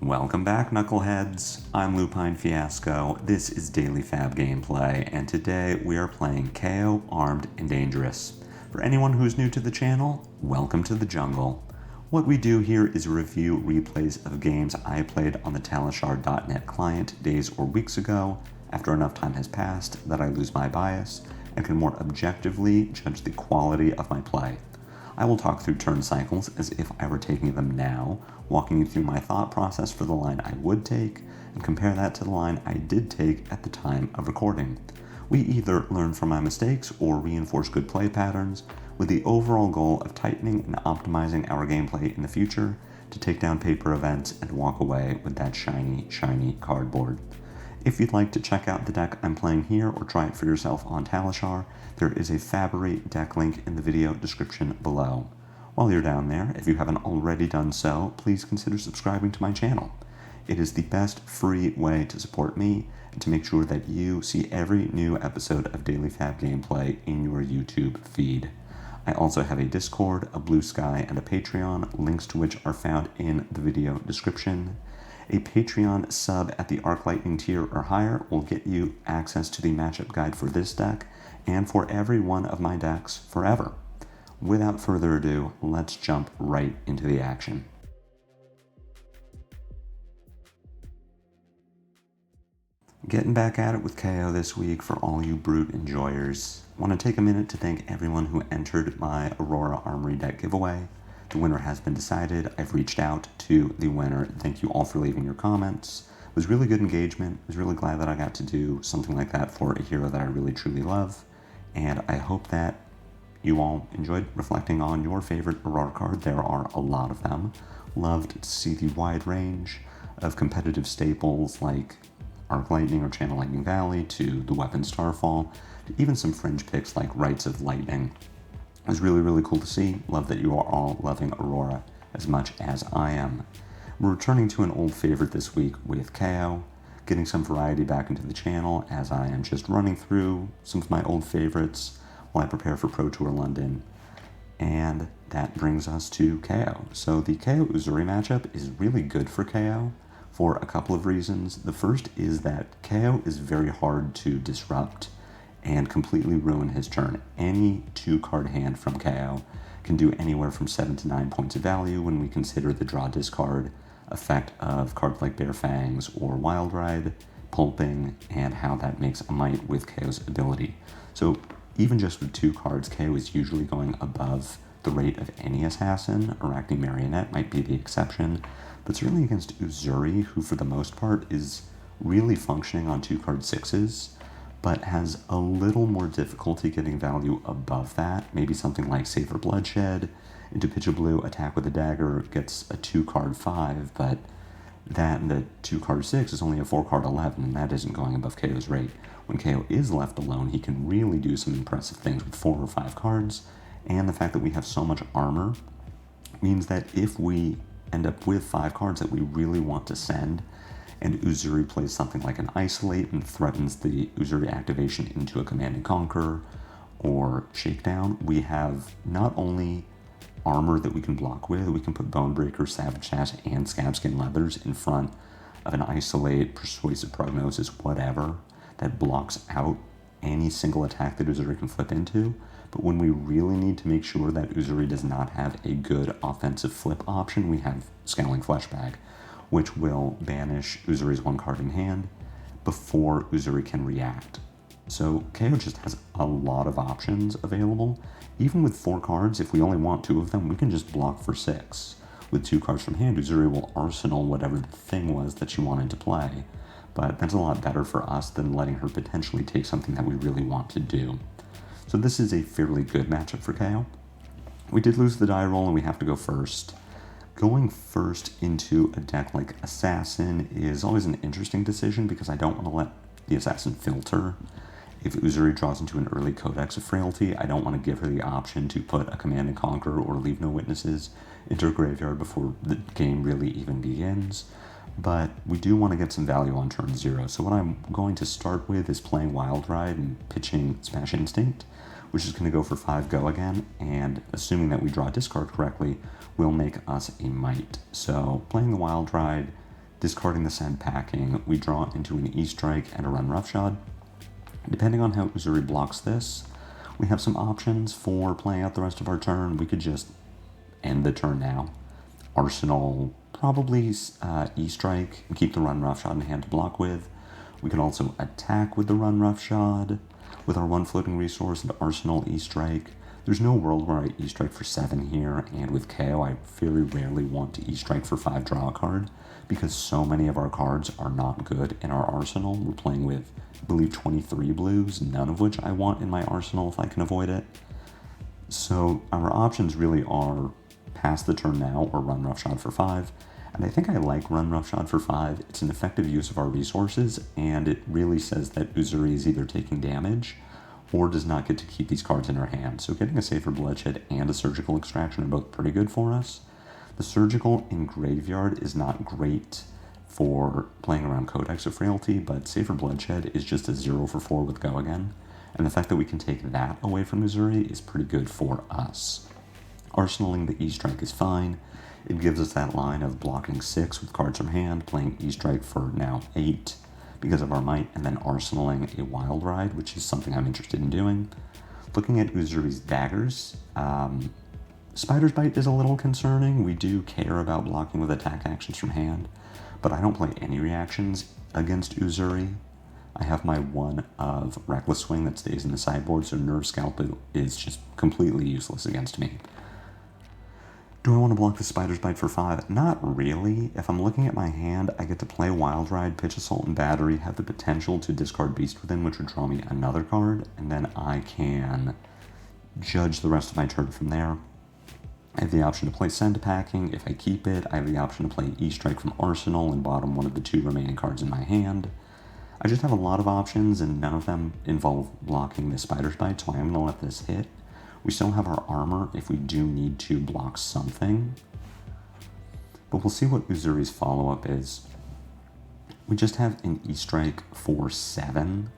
Welcome back, Knuckleheads. I'm Lupinefiasco. This is Daily FaB Gameplay, and today we are playing Kayo, Armed and Dangerous. For anyone who's new to the channel, welcome to the jungle. What we do here is review replays of games I played on the Talishar.net client days or weeks ago, after enough time has passed that I lose my bias and can more objectively judge the quality of my play. I will talk through turn cycles as if I were taking them now, walking you through my thought process for the line I would take, and compare that to the line I did take at the time of recording. We either learn from my mistakes or reinforce good play patterns, with the overall goal of tightening and optimizing our gameplay in the future to take down paper events and walk away with that shiny cardboard. If you'd like to check out the deck I'm playing here or try it for yourself on Talishar, there is a FaB deck link in the video description below. While you're down there, if you haven't already done so, please consider subscribing to my channel. It is the best free way to support me and to make sure that you see every new episode of Daily FaB Gameplay in your YouTube feed. I also have a Discord, a Blue Sky, and a Patreon, links to which are found in the video description. A Patreon sub at the Arc Lightning tier or higher will get you access to the matchup guide for this deck and for every one of my decks forever. Without further ado, let's jump right into the action. Getting back at it with Kayo this week for all you Brute enjoyers. I want to take a minute to thank everyone who entered my Aurora Armory deck giveaway. The winner has been decided. I've reached out to the winner. Thank you all for leaving your comments. It was really good engagement. I was really glad that I got to do something like that for a hero that I really truly love. And I hope that you all enjoyed reflecting on your favorite Aurora card. There are a lot of them. Loved to see the wide range of competitive staples like Arc Lightning or Channel Lightning Valley, to the Weapon Starfall, to even some fringe picks like Rites of Lightning. It was really cool to see. Love that you are all loving Aurora as much as I am. We're returning to an old favorite this week with Kayo, getting some variety back into the channel as I am just running through some of my old favorites while I prepare for Pro Tour London. And that brings us to Kayo. So the Kayo Uzuri matchup is really good for Kayo for a couple of reasons. The first is that Kayo is very hard to disrupt and completely ruin his turn. Any 2-card hand from Kayo can do anywhere from 7 to 9 points of value when we consider the draw discard effect of cards like Bare Fangs or Wild Ride, Pulping, and how that makes a might with Kayo's ability. So even just with 2 cards, Kayo is usually going above the rate of any assassin. Arachne Marionette might be the exception, but certainly against Uzuri, who for the most part is really functioning on 2-card 6s, but has a little more difficulty getting value above that. Maybe something like Safer Bloodshed, into Pitch a Blue, Attack with a Dagger gets a 2-card 5, but that and the 2-card 6 is only a 4-card 11, and that isn't going above Kayo's rate. When Kayo is left alone, he can really do some impressive things with 4 or 5 cards, and the fact that we have so much armor means that if we end up with 5 cards that we really want to send, and Uzuri plays something like an Isolate and threatens the Uzuri activation into a Command and Conquer or Shakedown, we have not only armor that we can block with, we can put Bonebreaker, Savage Sash, and Scabskin Leathers in front of an Isolate, Persuasive Prognosis, whatever, that blocks out any single attack that Uzuri can flip into. But when we really need to make sure that Uzuri does not have a good offensive flip option, we have Scowling Fleshbag, which will banish Uzuri's 1 card in hand before Uzuri can react. So Kayo just has a lot of options available. Even with 4 cards, if we only want 2 of them, we can just block for 6. With 2 cards from hand, Uzuri will arsenal whatever the thing was that she wanted to play. But that's a lot better for us than letting her potentially take something that we really want to do. So this is a fairly good matchup for Kayo. We did lose the die roll and we have to go first. Going first into a deck like Assassin is always an interesting decision because I don't want to let the Assassin filter. If Uzuri draws into an early Codex of Frailty, I don't want to give her the option to put a Command and Conquer or Leave No Witnesses into her graveyard before the game really even begins. But we do want to get some value on turn 0. So what I'm going to start with is playing Wild Ride and pitching Smash Instinct, which is going to go for 5 go again, and assuming that we draw discard correctly, will make us a might. So playing the Wild Ride Discarding the Sand Packing, we draw into an E-Strike and a Run Roughshod. Depending on how Uzuri blocks this, we have some options for playing out the rest of our turn. We could just end the turn now. Arsenal, probably E-Strike and keep the Run Roughshod in hand to block with. We could also attack with the Run Roughshod with our one floating resource and Arsenal E-Strike. There's no world where I E-Strike for 7 here, and with Kayo I very rarely want to E-Strike for 5 draw a card, because so many of our cards are not good in our arsenal. We're playing with, I believe, 23 blues, none of which I want in my arsenal if I can avoid it. So our options really are pass the turn now or Run Roughshod for 5. And I think I like Run Roughshod for 5. It's an effective use of our resources, and it really says that Uzuri is either taking damage or does not get to keep these cards in her hand. So getting a Safer Bloodshed and a Surgical Extraction are both pretty good for us. The Surgical in Graveyard is not great for playing around Codex of Frailty, but Safer Bloodshed is just a 0 for 4 with Go Again. And the fact that we can take that away from Uzuri is pretty good for us. Arsenaling the E-Strike is fine. It gives us that line of blocking 6 with cards from hand, playing E-Strike for now 8 because of our might, and then arsenaling a Wild Ride, which is something I'm interested in doing. Looking at Uzuri's daggers, Spider's Bite is a little concerning. We do care about blocking with attack actions from hand, but I don't play any reactions against Uzuri. I have my one of Reckless Swing that stays in the sideboard, so Nerve Scalpel is just completely useless against me. Do I want to block the Spider's Bite for 5? Not really. If I'm looking at my hand, I get to play Wild Ride, pitch Assault and Battery, have the potential to discard Beast Within, which would draw me another card, and then I can judge the rest of my turn from there. I have the option to play Send Packing. If I keep it, I have the option to play E-Strike from Arsenal and bottom one of the 2 remaining cards in my hand. I just have a lot of options, and none of them involve blocking the Spider's Bite, so I am going to let this hit. We still have our armor if we do need to block something. But we'll see what Uzuri's follow-up is. We just have an E-Strike for 7.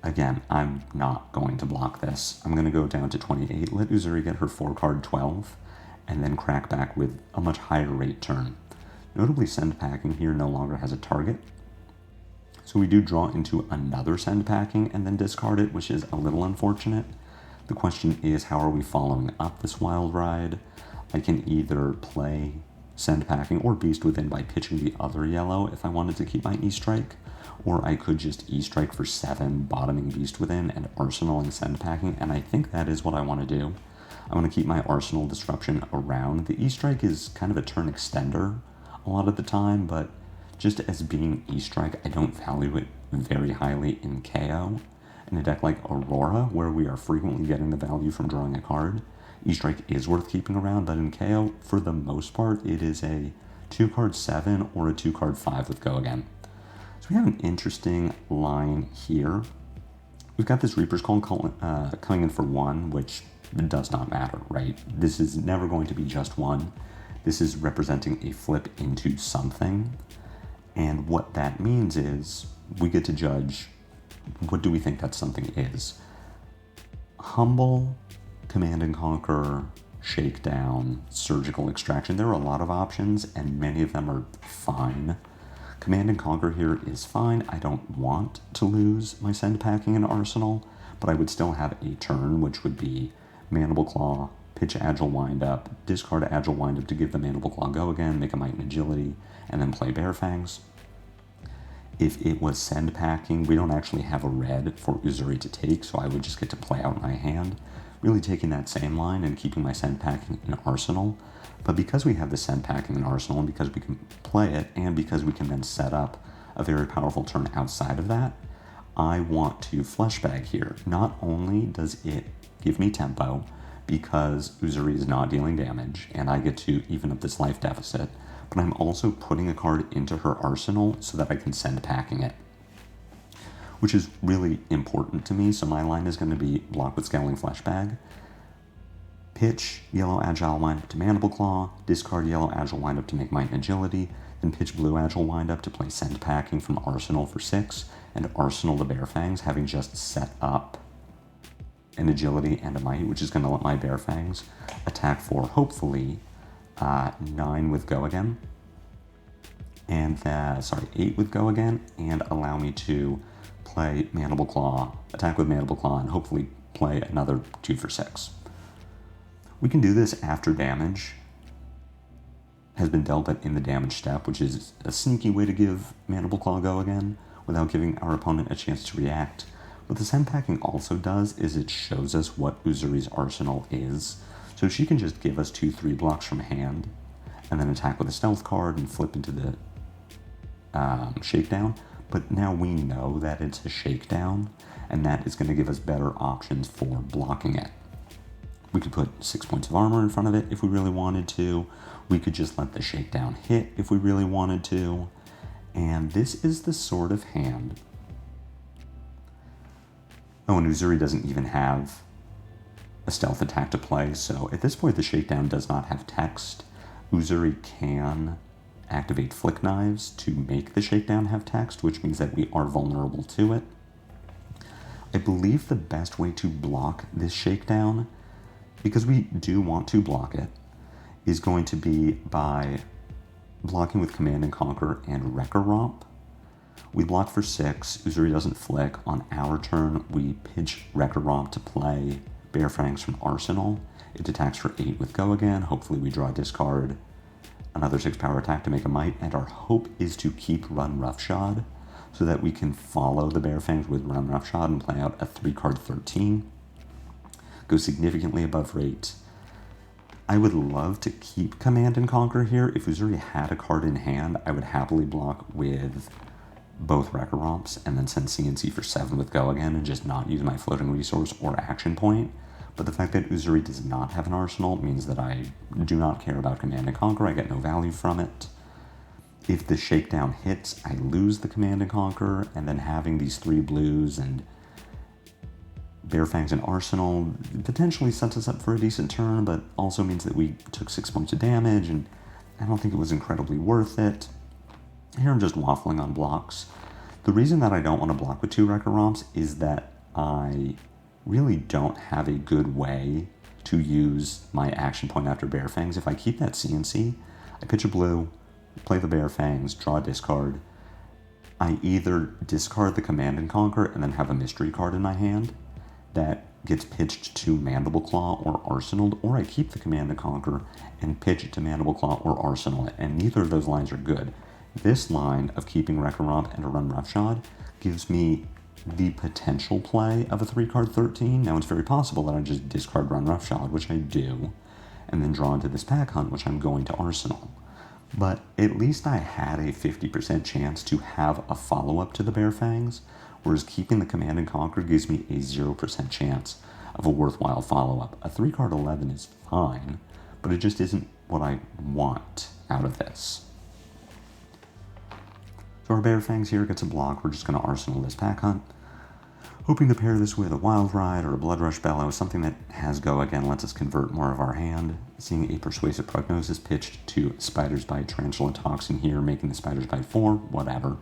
Again, I'm not going to block this. I'm going to go down to 28, let Uzuri get her 4-card 12, and then crack back with a much higher rate turn. Notably, Send Packing here no longer has a target. So we do draw into another Send Packing and then discard it, which is a little unfortunate. The question is, how are we following up this Wild Ride? I can either play Send Packing or Beast Within by pitching the other yellow if I wanted to keep my E-Strike, or I could just E-Strike for 7, bottoming Beast Within and arsenaling Send Packing, and I think that is what I want to do. I want to keep my Arsenal Disruption around. The E-Strike is kind of a turn extender a lot of the time, but just as being E-Strike, I don't value it very highly in KO. In a deck like Aurora, where we are frequently getting the value from drawing a card, E-Strike is worth keeping around, but in KO, for the most part, it is a 2-card 7 or a 2-card 5 with Go Again. So we have an interesting line here. We've got this Reaper's Call coming in for 1, which does not matter, right? This is never going to be just 1. This is representing a flip into something, and what that means is we get to judge what do we think that something is. Humble, Command and Conquer, Shakedown, Surgical Extraction. There are a lot of options, and many of them are fine. Command and Conquer here is fine. I don't want to lose my Send Packing and Arsenal, but I would still have a turn, which would be Mandible Claw, pitch Agile Windup, discard Agile Windup to give the Mandible Claw Go Again, make a Might and Agility, and then play Bear Fangs. If it was Send Packing, we don't actually have a red for Uzuri to take, so I would just get to play out my hand, really taking that same line and keeping my Send Packing in Arsenal. But because we have the Send Packing in Arsenal, and because we can play it, and because we can then set up a very powerful turn outside of that, I want to Fleshbag here. Not only does it give me tempo, because Uzuri is not dealing damage, and I get to even up this life deficit, but I'm also putting a card into her arsenal so that I can Send Packing it, which is really important to me. So my line is going to be block with Scowling Fleshbag, pitch Yellow Agile Windup to Mandible Claw, discard Yellow Agile Windup to make Might and Agility, then pitch Blue Agile Windup to play Send Packing from Arsenal for 6, and Arsenal the Bear Fangs, having just set up an Agility and a Might, which is going to let my Bear Fangs attack for, hopefully, 9 with Go Again. and 8 with Go again, and allow me to play Mandible Claw, attack with Mandible Claw, and hopefully play another 2 for 6. We can do this after damage has been dealt in the damage step, which is a sneaky way to give Mandible Claw Go again without giving our opponent a chance to react. What the send packing also does is it shows us what Uzuri's arsenal is. So she can just give us 2-3 blocks from hand, and then attack with a stealth card and flip into the shakedown. But now we know that it's a shakedown, and that is going to give us better options for blocking it. We could put 6 points of armor in front of it if we really wanted to. We could just let the shakedown hit if we really wanted to. And this is the sort of hand. Oh, and Uzuri doesn't even have a stealth attack to play, so at this point the shakedown does not have text. Uzuri can activate Flick Knives to make the shakedown have text, which means that we are vulnerable to it. I believe the best way to block this shakedown, because we do want to block it, is going to be by blocking with Command and Conquer and Wrecker Romp. We block for 6, Uzuri doesn't flick. On our turn, we pitch Wrecker Romp to play Bear Fangs from Arsenal. It attacks for 8 with Go again. Hopefully we draw a discard, another 6 power attack to make a might, and our hope is to keep Run Roughshod so that we can follow the Bear Fangs with Run Roughshod and play out a 3-card 13. Go significantly above rate. I would love to keep Command and Conquer here. If Uzuri had a card in hand, I would happily block with both Wrecker Romps and then send CNC for 7 with Go again and just not use my floating resource or action point. But the fact that Uzuri does not have an arsenal means that I do not care about Command and Conquer. I get no value from it. If the shakedown hits, I lose the Command and Conquer, and then having these 3 blues and Bear Fangs and Arsenal potentially sets us up for a decent turn, but also means that we took 6 points of damage, and I don't think it was incredibly worth it. Here I'm just waffling on blocks. The reason that I don't want to block with 2 Wrecker Romps is that I really don't have a good way to use my action point after Bear Fangs. If I keep that CNC, I pitch a blue, play the Bear Fangs, draw a discard. I either discard the Command and Conquer and then have a mystery card in my hand that gets pitched to Mandible Claw or Arsenal, or I keep the Command and Conquer and pitch it to Mandible Claw or Arsenal, and neither of those lines are good. This line of keeping Wrecker Romp and a Run Roughshod gives me the potential play of a 3-card 13. Now it's very possible that I just discard Run Roughshod, which I do, and then draw into this pack hunt, which I'm going to Arsenal. But at least I had a 50% chance to have a follow-up to the Bear Fangs, whereas keeping the Command and Conquer gives me a 0% chance of a worthwhile follow-up. A 3-card 11 is fine, but it just isn't what I want out of this. So our Bear Fangs here gets a block. We're just going to Arsenal this pack hunt, hoping to pair this with a Wild Ride or a Blood Rush Bellow, something that has Go again, lets us convert more of our hand. Seeing a Persuasive Prognosis pitched to Spider's Bite, Tarantula Toxin here, making the Spider's Bite 4, whatever.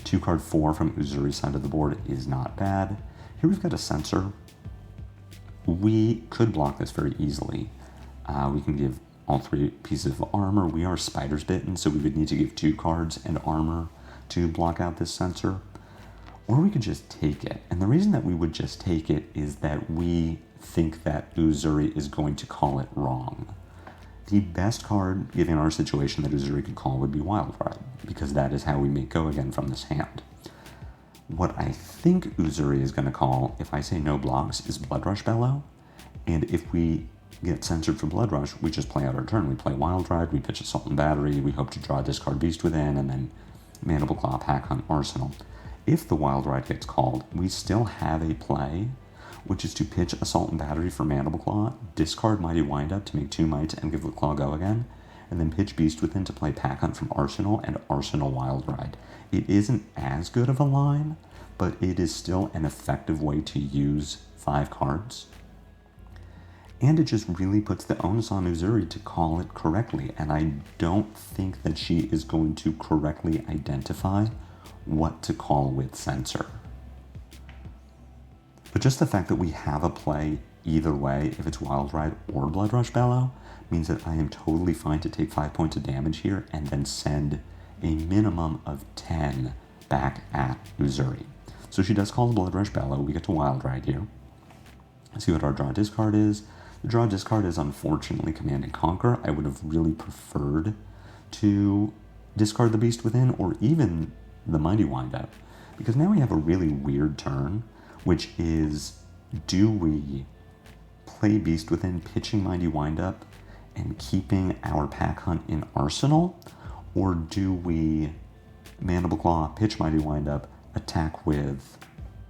2-card 4 from Uzuri's side of the board is not bad. Here we've got a Censor. We could block this very easily. We can give all 3 pieces of armor. We are Spider's Bitten, so we would need to give 2 cards and armor to block out this Censor. Or we could just take it. And the reason that we would just take it is that we think that Uzuri is going to call it wrong. The best card, given our situation, that Uzuri could call would be Wild Ride, because that is how we make Go again from this hand. What I think Uzuri is going to call, if I say no blocks, is Blood Rush Bellow. And if we get censored for Blood Rush, we just play out our turn. We play Wild Ride, we pitch Assault and Battery, we hope to draw a discard Beast Within, and then Mandible Claw, Pack Hunt, Arsenal. If the Wild Ride gets called, we still have a play, which is to pitch Assault and Battery for Mandible Claw, discard Mighty Windup to make 2 mites and give the Claw Go again, and then pitch Beast Within to play Pack Hunt from Arsenal and Arsenal Wild Ride. It isn't as good of a line, but it is still an effective way to use 5 cards. And it just really puts the onus on Uzuri to call it correctly, and I don't think that she is going to correctly identify what to call with Censor. But just the fact that we have a play either way, if it's Wild Ride or Blood Rush Bellow, means that I am totally fine to take 5 points of damage here and then send a minimum of 10 back at Uzuri. So she does call the Blood Rush Bellow. We get to Wild Ride here. Let's see what our draw discard is. The draw discard is unfortunately Command and Conquer. I would have really preferred to discard the Beast Within or even the Mighty Windup, because now we have a really weird turn, which is, do we play Beast Within, pitching Mighty Windup, and keeping our Pack Hunt in Arsenal, or do we Mandible Claw, pitch Mighty Windup, attack with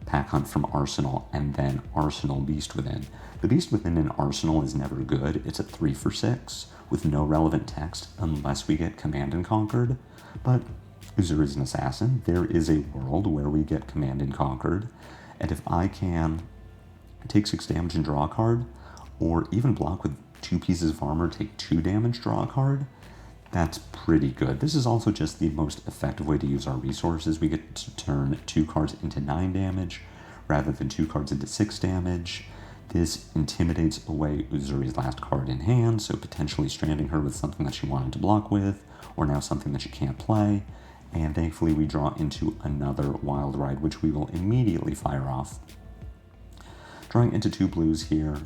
Pack Hunt from Arsenal, and then Arsenal Beast Within? The Beast Within in Arsenal is never good. It's a 3 for 6 with no relevant text unless we get Command and Conquered. But Uzuri's an assassin. There is a world where we get Command and Conquered, and if I can take 6 damage and draw a card, or even block with 2 pieces of armor, take 2 damage, draw a card, that's pretty good. This is also just the most effective way to use our resources. We get to turn 2 cards into 9 damage rather than 2 cards into 6 damage. This intimidates away Uzuri's last card in hand, so potentially stranding her with something that she wanted to block with, or now something that she can't play. And thankfully we draw into another Wild Ride, which we will immediately fire off. Drawing into 2 blues here.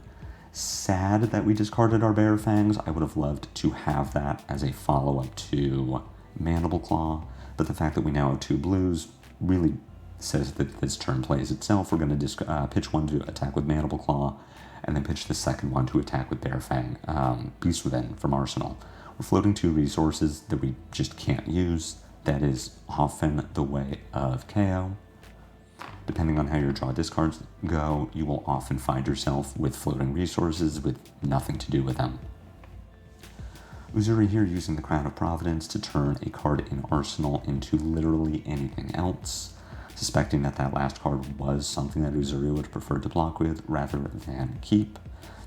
Sad that we discarded our Bear Fangs. I would have loved to have that as a follow-up to Mandible Claw, but the fact that we now have 2 blues really says that this turn plays itself. We're going to pitch one to attack with Mandible Claw, and then pitch the second one to attack with Bear Fang, Beast Within from Arsenal. We're floating 2 resources that we just can't use. That is often the way of Kayo. Depending on how your draw discards go, you will often find yourself with floating resources with nothing to do with them. Uzuri here using the Crown of Providence to turn a card in Arsenal into literally anything else, suspecting that that last card was something that Uzuri would prefer to block with rather than keep.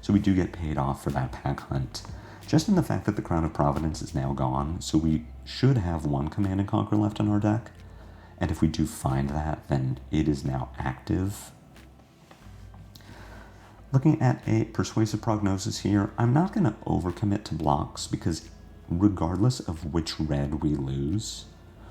So we do get paid off for that Pack Hunt, just in the fact that the Crown of Providence is now gone, so we should have 1 Command and Conquer left in our deck. And if we do find that, then it is now active. Looking at a Persuasive Prognosis here, I'm not going to overcommit to blocks, because regardless of which red we lose,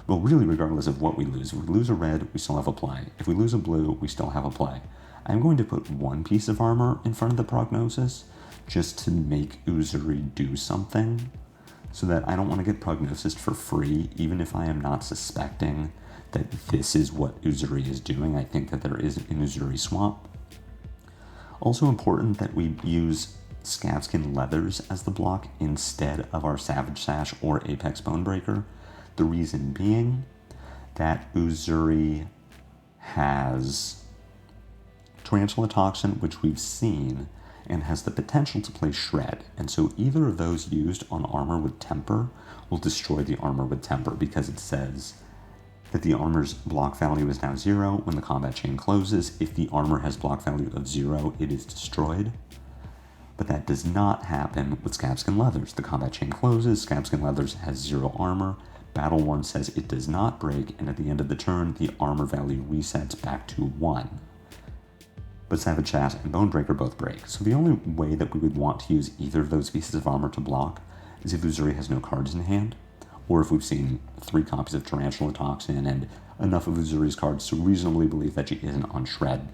well, really regardless of what we lose, if we lose a red, we still have a play. If we lose a blue, we still have a play. I'm going to put 1 piece of armor in front of the Prognosis, just to make Uzuri do something, so that I don't want to get Prognosis for free, even if I am not suspecting that this is what Uzuri is doing. I think that there is an Uzuri swap. Also important that we use Scabskin Leathers as the block instead of our Savage Sash or Apex Bonebreaker. The reason being that Uzuri has Tarantula Toxin, which we've seen, and has the potential to play Shred. And so either of those used on armor with Temper will destroy the armor with Temper, because it says that the armor's block value is now 0 when the combat chain closes. If the armor has block value of 0, it is destroyed. But that does not happen with Scabskin Leathers. The combat chain closes, Scabskin Leathers has 0 armor, Battle Worn says it does not break, and at the end of the turn, the armor value resets back to 1. But Savage Sash and Bonebreaker both break. So the only way that we would want to use either of those pieces of armor to block is if Uzuri has no cards in hand, or if we've seen 3 copies of Tarantula Toxin and enough of Uzuri's cards to reasonably believe that she isn't on Shred.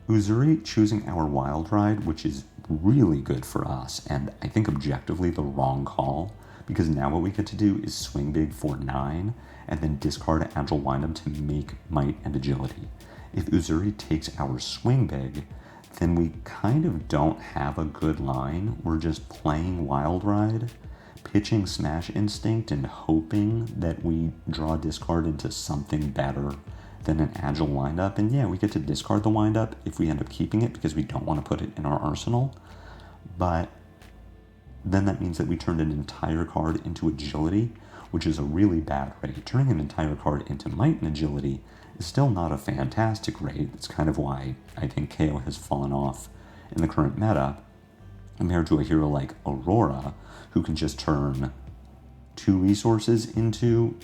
Uzuri choosing our Wild Ride, which is really good for us, and I think objectively the wrong call, because now what we get to do is swing big for 9, and then discard Agile Windup to make Might and Agility. If Uzuri takes our swing big, then we kind of don't have a good line. We're just playing Wild Ride, pitching Smash Instinct, and hoping that we draw discard into something better than an Agile Windup. And yeah, we get to discard the Windup if we end up keeping it, because we don't want to put it in our arsenal. But then that means that we turned an entire card into Agility, which is a really bad rate. Turning an entire card into Might and Agility is still not a fantastic rate. That's kind of why I think Kayo has fallen off in the current meta, compared to a hero like Aurora, who can just turn 2 resources into,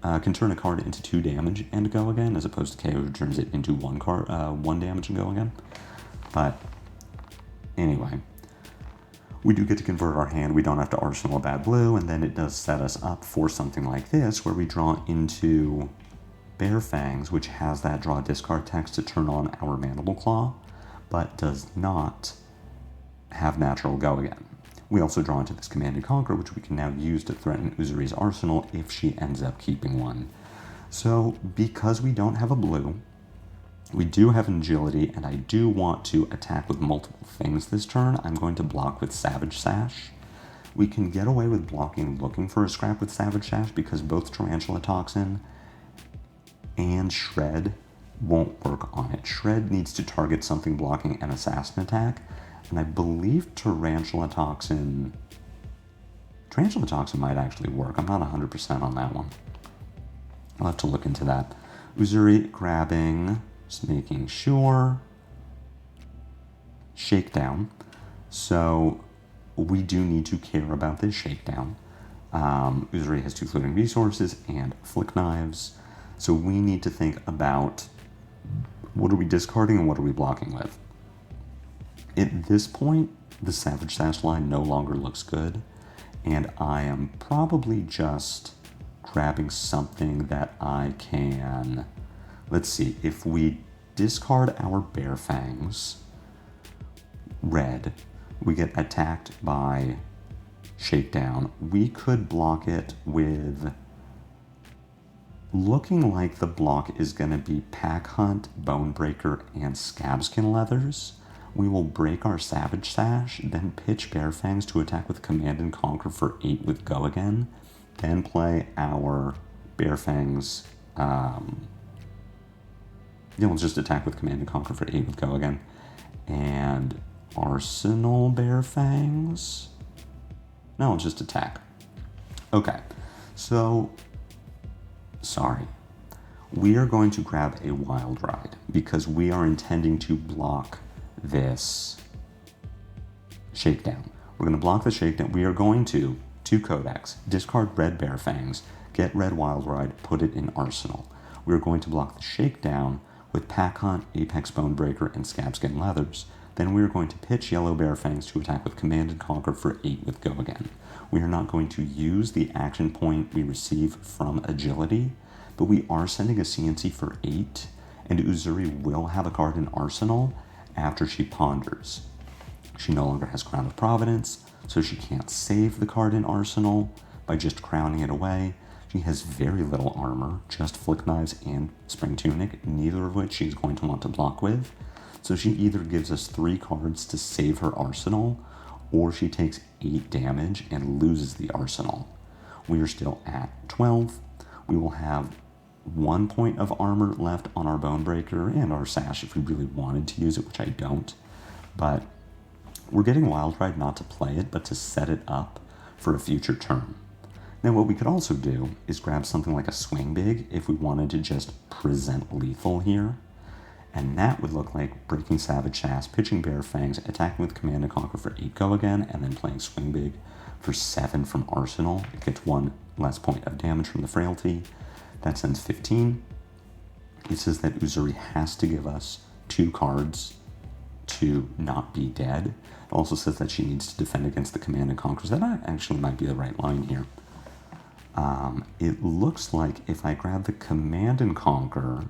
can turn a card into 2 damage and go again, as opposed to Kayo, who turns it into 1 damage and go again. But anyway, We do get to convert our hand. We don't have to arsenal a bad blue, and then it does set us up for something like this, where we draw into Bare Fangs, which has that draw discard text to turn on our Mandible Claw, but does not have natural go again. We also draw into this Command and Conquer, which we can now use to threaten Uzuri's arsenal if she ends up keeping one. So because we don't have a blue, we do have an agility, and I do want to attack with multiple things this turn. I'm going to block with Savage Sash. We can get away with blocking looking for a scrap with Savage Sash because both Tarantula Toxin and Shred won't work on it. Shred needs to target something blocking an assassin attack, and I believe Tarantula Toxin might actually work. I'm not 100% on that one. I'll have to look into that. Uzuri grabbing, just making sure. Shakedown. So we do need to care about this Shakedown. Uzuri has 2 floating resources and Flick Knives. So we need to think about what are we discarding and what are we blocking with. At this point, the Savage Sash line no longer looks good, and I am probably just grabbing something that I can... Let's see, if we discard our Bare Fangs, red, we get attacked by Shakedown. We could block it with... Looking like the block is going to be Pack Hunt, Bonebreaker, and Scabskin Leathers. We will break our Savage Sash, then pitch Bare Fangs to attack with Command and Conquer for 8 with Go again, then play our Bare Fangs. We'll just attack with Command and Conquer for 8 with Go again. And Arsenal Bare Fangs? No, just attack. Okay, so... Sorry. We are going to grab a Wild Ride because we are intending to block this Shakedown. We're going to block the Shakedown. We are going to 2 Codex, discard red Bare Fangs, get red Wild Ride, put it in Arsenal. We are going to block the Shakedown with Pack Hunt, Apex Bonebreaker, and Scabskin Leathers. Then we are going to pitch yellow Bare Fangs to attack with Command and Conquer for 8 with Go again. We are not going to use the action point we receive from Agility, but we are sending a CNC for 8, and Uzuri will have a card in Arsenal after she ponders. She no longer has Crown of Providence, so she can't save the card in Arsenal by just crowning it away. She has very little armor, just Flick Knives and Spring Tunic, neither of which she's going to want to block with. So she either gives us 3 cards to save her Arsenal, or she takes 8 damage and loses the Arsenal. We are still at 12. We will have 1 point of armor left on our Bonebreaker and our Sash if we really wanted to use it, which I don't. But we're getting Wild Ride not to play it, but to set it up for a future turn. Now what we could also do is grab something like a Swing Big if we wanted to just present lethal here. And that would look like breaking Savage Sash, pitching Bare Fangs, attacking with Command and Conquer for 8 Go again, and then playing Swing Big for 7 from Arsenal. It gets 1 less point of damage from the Frailty. That sends 15. It says that Uzuri has to give us 2 cards to not be dead. It also says that she needs to defend against the Command and Conquers. That actually might be the right line here. It looks like if I grab the Command and Conquer,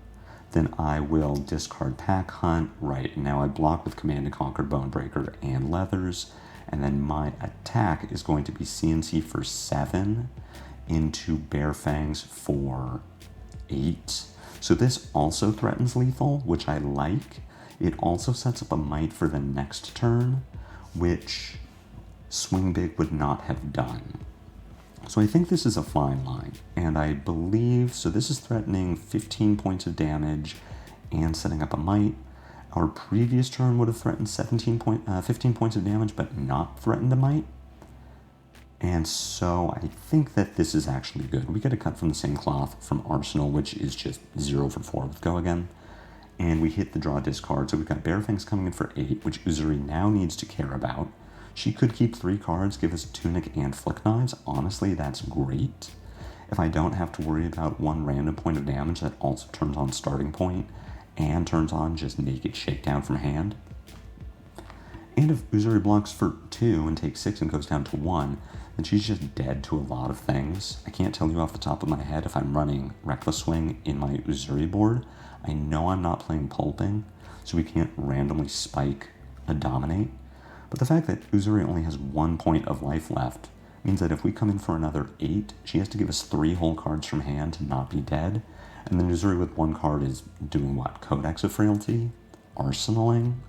then I will discard Pack Hunt. Right, now I block with Command and Conquer, Bonebreaker, and Leathers, and then my attack is going to be CNC for 7 into Bare Fangs for 8. So this also threatens lethal, which I like. It also sets up a Might for the next turn, which Swing Big would not have done. So I think this is a fine line, and I believe, so this is threatening 15 points of damage and setting up a Might. Our previous turn would have threatened 15 points of damage, but not threatened a Might. And so I think that this is actually good. We get a cut from the same cloth from Arsenal, which is just 0 for 4 with Go again. And we hit the draw discard, so we've got Bare Fangs coming in for 8, which Uzuri now needs to care about. She could keep 3 cards, give us Tunic and Flick Knives. Honestly, that's great. If I don't have to worry about 1 random point of damage that also turns on Starting Point and turns on just Naked Shakedown from hand. And if Uzuri blocks for 2 and takes 6 and goes down to 1, then she's just dead to a lot of things. I can't tell you off the top of my head if I'm running Reckless Swing in my Uzuri board. I know I'm not playing Pulping, so we can't randomly spike a Dominate. But the fact that Uzuri only has 1 point of life left means that if we come in for another 8, she has to give us 3 whole cards from hand to not be dead. And then Uzuri with 1 card is doing what? Codex of Frailty? Arsenaling?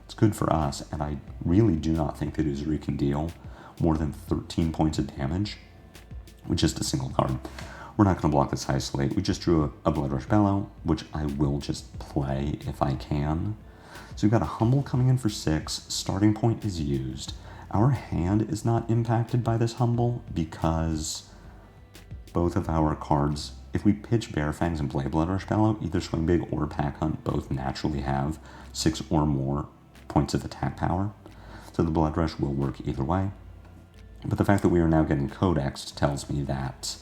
It's good for us, and I really do not think that Uzuri can deal more than 13 points of damage with just a single card. We're not going to block this high slate. We just drew a Blood Rush Bellow, which I will just play if I can. So we've got a Humble coming in for 6. Starting point is used. Our hand is not impacted by this Humble because both of our cards, if we pitch Bare Fangs and play Blood Rush Bellow, either Swing Big or Pack Hunt both naturally have 6 or more points of attack power. So the Blood Rush will work either way. But the fact that we are now getting Codexed tells me that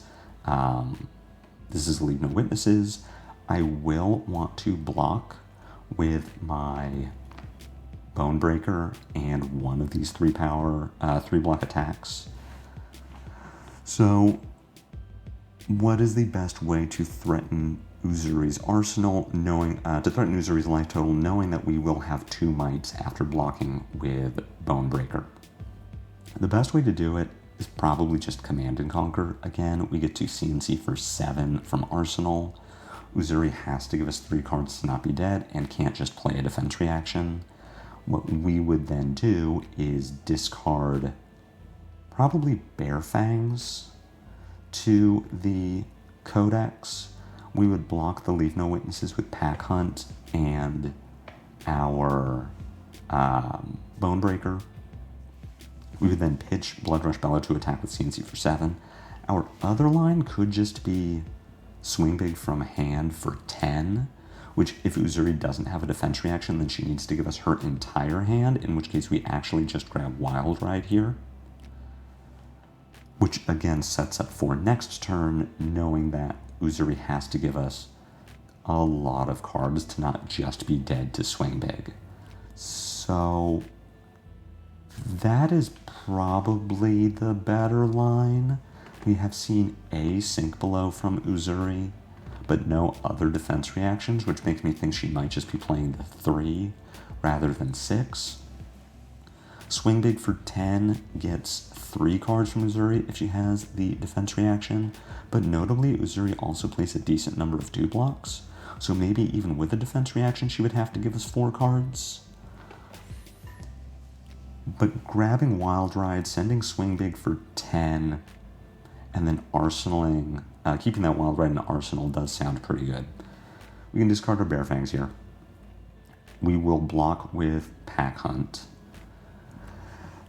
this is Leave No Witnesses. I will want to block with my Bone Breaker and one of these 3 block attacks. So what is the best way to threaten Uzuri's arsenal, to threaten Uzuri's life total, knowing that we will have 2 mites after blocking with Bone Breaker? The best way to do it is probably just Command and Conquer. Again, we get to CNC for 7 from Arsenal. Uzuri has to give us 3 cards to not be dead and can't just play a defense reaction. What we would then do is discard probably Bare Fangs to the Codex. We would block the Leave No Witnesses with Pack Hunt and our Bone Breaker. We would then pitch Blood Rush Bellow to attack with CNC for 7. Our other line could just be Swing Big from hand for 10, which if Uzuri doesn't have a defense reaction, then she needs to give us her entire hand, in which case we actually just grab Wild Ride here. Which again sets up for next turn, knowing that Uzuri has to give us a lot of cards to not just be dead to Swing Big. So that is probably the better line. We have seen a Sink Below from Uzuri, but no other defense reactions, which makes me think she might just be playing the 3 rather than 6. Swing Big for 10 gets 3 cards from Uzuri if she has the defense reaction, but notably Uzuri also plays a decent number of 2 blocks, so maybe even with a defense reaction she would have to give us 4 cards. But grabbing Wild Ride, sending Swing Big for 10, and then arsenaling, keeping that Wild Ride in Arsenal does sound pretty good. We can discard our Bare Fangs here. We will block with Pack Hunt.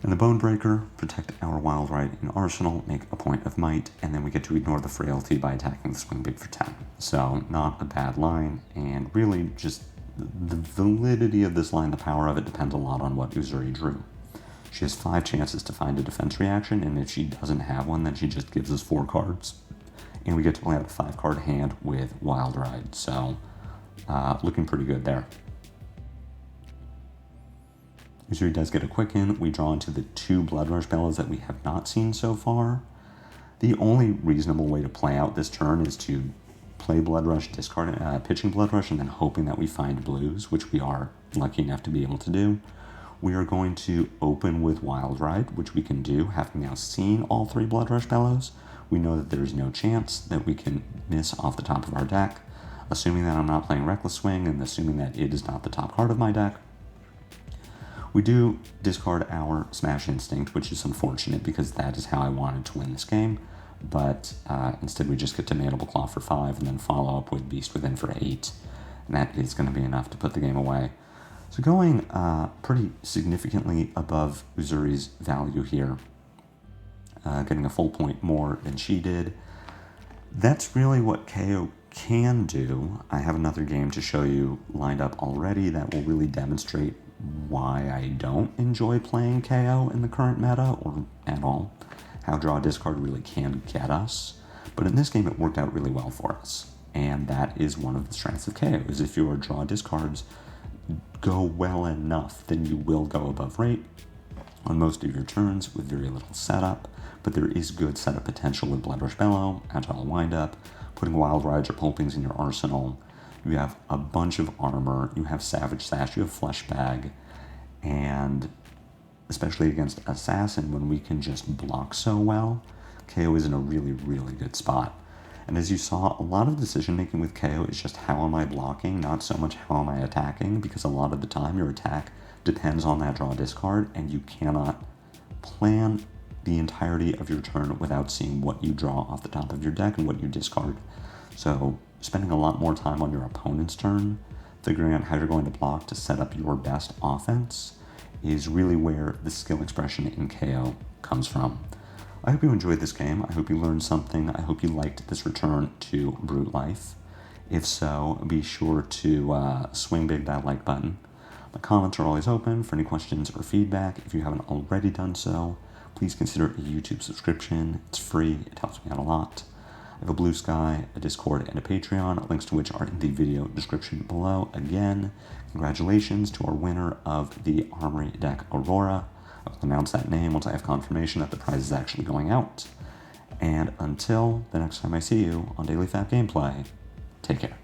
And the Bone Breaker, protect our Wild Ride in Arsenal, make a point of might, and then we get to ignore the Frailty by attacking the Swing Big for 10. So not a bad line, and really just the validity of this line, the power of it, depends a lot on what Uzuri drew. She has 5 chances to find a defense reaction, and if she doesn't have one, then she just gives us 4 cards. And we get to play out a 5-card hand with Wild Ride, so looking pretty good there. Uzuri does get a Quicken. We draw into the 2 Blood Rush Bellows that we have not seen so far. The only reasonable way to play out this turn is to play Blood Rush, discard pitching Blood Rush, and then hoping that we find blues, which we are lucky enough to be able to do. We are going to open with Wild Ride, which we can do, having now seen all 3 Blood Rush Bellows. We know that there is no chance that we can miss off the top of our deck. Assuming that I'm not playing Reckless Swing, and assuming that it is not the top card of my deck, we do discard our Smash Instinct, which is unfortunate because that is how I wanted to win this game. But instead we just get to Mandible Claw for 5 and then follow up with Beast Within for 8. And that is going to be enough to put the game away. So going pretty significantly above Uzuri's value here, getting a full point more than she did. That's really what Kayo can do. I have another game to show you lined up already that will really demonstrate why I don't enjoy playing Kayo in the current meta, or at all. How Draw Discard really can get us. But in this game it worked out really well for us. And that is one of the strengths of Kayo, is if your draw discards go well enough, then you will go above rate on most of your turns with very little setup, but there is good setup potential with Blood Rush Bellow, Agile Windup, putting Wild Rides or Pulpings in your arsenal. You have a bunch of armor, you have Savage Sash, you have Flesh Bag, and especially against Assassin, when we can just block so well, Kayo is in a really, really good spot. And as you saw, a lot of decision making with Kayo is just how am I blocking, not so much how am I attacking, because a lot of the time your attack depends on that draw discard, and you cannot plan the entirety of your turn without seeing what you draw off the top of your deck and what you discard. So spending a lot more time on your opponent's turn, figuring out how you're going to block to set up your best offense, is really where the skill expression in Kayo comes from. I hope you enjoyed this game. I hope you learned something. I hope you liked this return to Brute Life. If so, be sure to swing big that like button. My comments are always open for any questions or feedback. If you haven't already done so, please consider a YouTube subscription. It's free. It helps me out a lot. I have a Blue Sky, a Discord, and a Patreon, links to which are in the video description below. Again, congratulations to our winner of the Armory deck, Aurora. I'll announce that name once I have confirmation that the prize is actually going out. And until the next time I see you on Daily FaB Gameplay, take care.